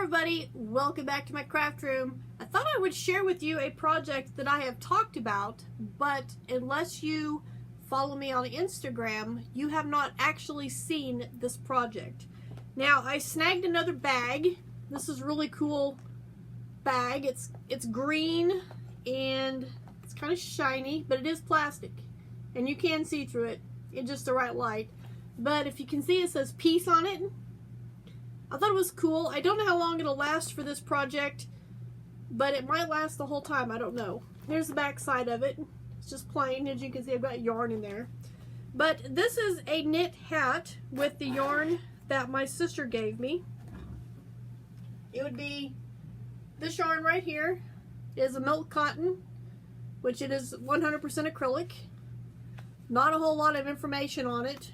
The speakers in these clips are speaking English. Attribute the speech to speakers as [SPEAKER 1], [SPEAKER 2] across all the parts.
[SPEAKER 1] everybody, welcome back to my craft room. I thought I would share with you a project that I have talked about, but unless you follow me on Instagram, you have not actually seen this project. Now, I snagged another bag. This is a really cool bag. It's green and it's kind of shiny, but it is plastic and you can see through it in just the right light. But if you can see, it says peace on it. I thought it was cool. I don't know how long it'll last for this project, but it might last the whole time. I don't know. Here's the back side of it. It's just plain. As you can see, I've got yarn in there. But this is a knit hat with the yarn that my sister gave me. It would be this yarn right here. It is a milk cotton, which it is 100% acrylic. Not a whole lot of information on it.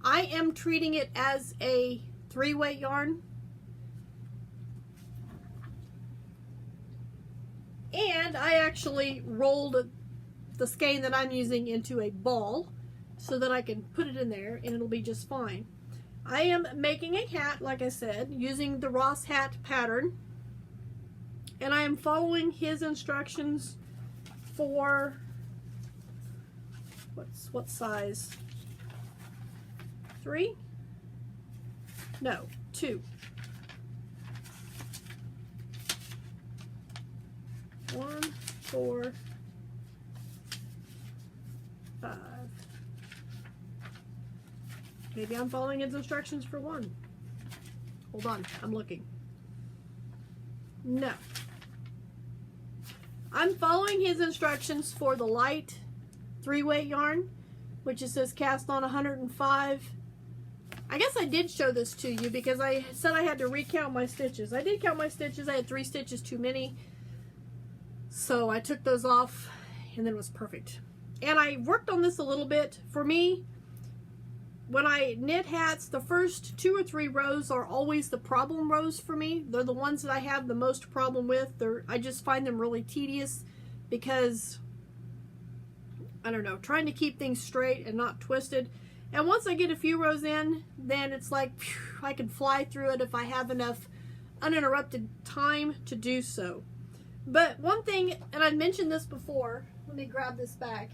[SPEAKER 1] I am treating it as a 3-weight yarn. And I actually rolled the skein that I'm using into a ball so that I can put it in there and it'll be just fine. I am making a hat, like I said, using the Ross hat pattern. And I am following his instructions for, what size? 3? No, 2. 1, 4, 5. Maybe I'm following his instructions for 1. Hold on, I'm looking. No. I'm following his instructions for the light 3-weight yarn, which it says cast on 105. I guess I did show this to you because I said I had to recount my stitches. I did count my stitches. I had 3 stitches too many. So I took those off and then it was perfect. And I worked on this a little bit. For me, when I knit hats, the first 2 or 3 rows are always the problem rows for me. They're the ones that I have the most problem with. I just find them really tedious because, I don't know, trying to keep things straight and not twisted. And once I get a few rows in, then it's like, phew, I can fly through it if I have enough uninterrupted time to do so. But one thing, and I've mentioned this before, let me grab this back.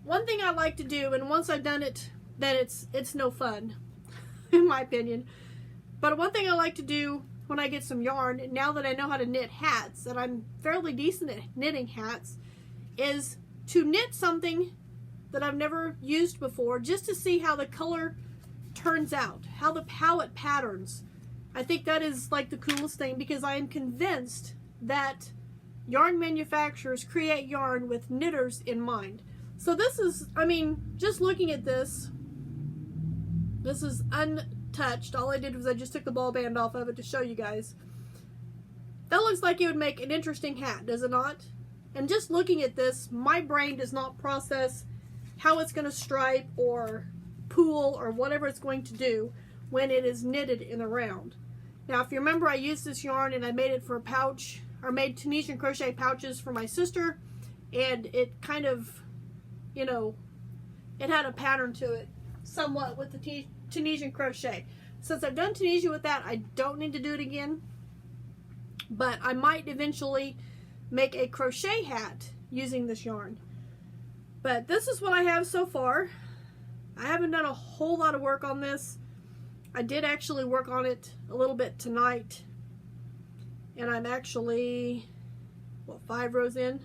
[SPEAKER 1] One thing I like to do, and once I've done it, then it's no fun, in my opinion. But one thing I like to do when I get some yarn, now that I know how to knit hats, and I'm fairly decent at knitting hats, is to knit something that I've never used before, just to see how the color turns out, how it patterns. I think that is like the coolest thing, because I am convinced that yarn manufacturers create yarn with knitters in mind. So this is, I mean, just looking at this is untouched. All I did was I just took the ball band off of it to show you guys. That looks like it would make an interesting hat, does it not? And just looking at this, my brain does not process how it's going to stripe or pool or whatever it's going to do when it is knitted in a round. Now, if you remember, I used this yarn and I made it for a pouch, or made Tunisian crochet pouches for my sister, and it kind of, you know, it had a pattern to it somewhat with the Tunisian crochet. Since I've done Tunisia with that, I don't need to do it again, but I might eventually make a crochet hat using this yarn. But this is what I have so far. I haven't done a whole lot of work on this. I did actually work on it a little bit tonight. And I'm actually, what, 5 rows in?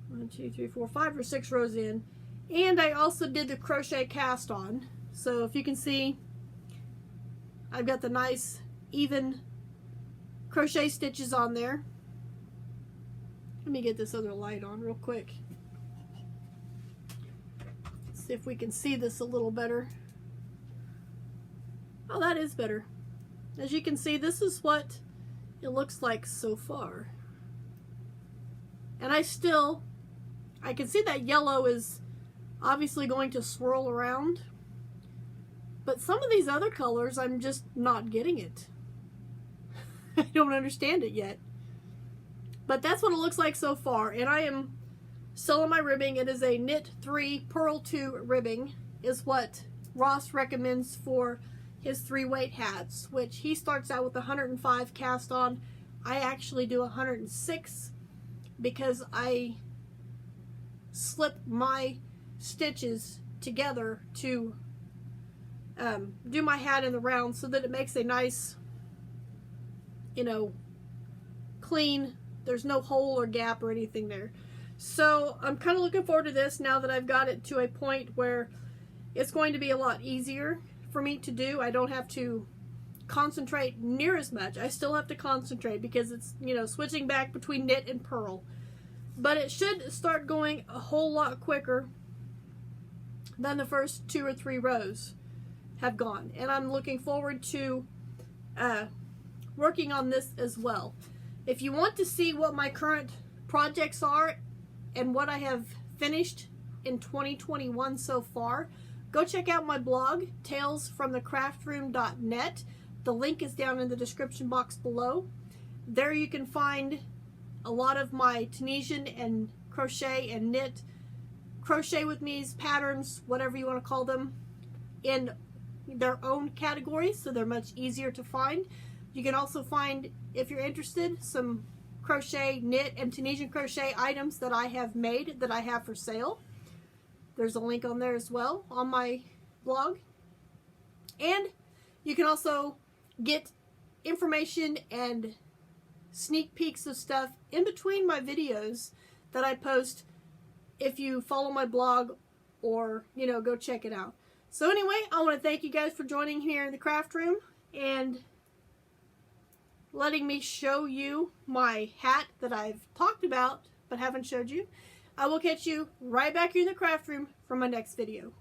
[SPEAKER 1] 1, 2, 3, 4, 5 or 6 rows in. And I also did the crochet cast on. So if you can see, I've got the nice even crochet stitches on there. Let me get this other light on real quick. See if we can see this a little better. Oh, that is better. As you can see, this is what it looks like so far. And I can see that yellow is obviously going to swirl around. But some of these other colors, I'm just not getting it. I don't understand it yet. But that's what it looks like so far. And I am still on my ribbing. It is a knit 3 purl 2 ribbing is what Ross recommends for his 3-weight hats, which he starts out with 105 cast on. I actually do 106 because I slip my stitches together to do my hat in the round so that it makes a nice, you know, clean, there's no hole or gap or anything there. So I'm kind of looking forward to this now that I've got it to a point where it's going to be a lot easier for me to do. I don't have to concentrate near as much. I still have to concentrate because it's, you know, switching back between knit and purl. But it should start going a whole lot quicker than the first 2 or 3 rows have gone. And I'm looking forward to working on this as well. If you want to see what my current projects are and what I have finished in 2021 so far, go check out my blog, talesfromthecraftroom.net. The link is down in the description box below. There you can find a lot of my Tunisian and crochet and knit, crochet with me's patterns, whatever you want to call them, in their own categories, so they're much easier to find. You can also find, if you're interested, some crochet, knit, and Tunisian crochet items that I have made that I have for sale. There's a link on there as well on my blog. And you can also get information and sneak peeks of stuff in between my videos that I post if you follow my blog or, you know, go check it out. So anyway, I want to thank you guys for joining here in the craft room and letting me show you my hat that I've talked about but haven't showed you. I will catch you right back here in the craft room for my next video.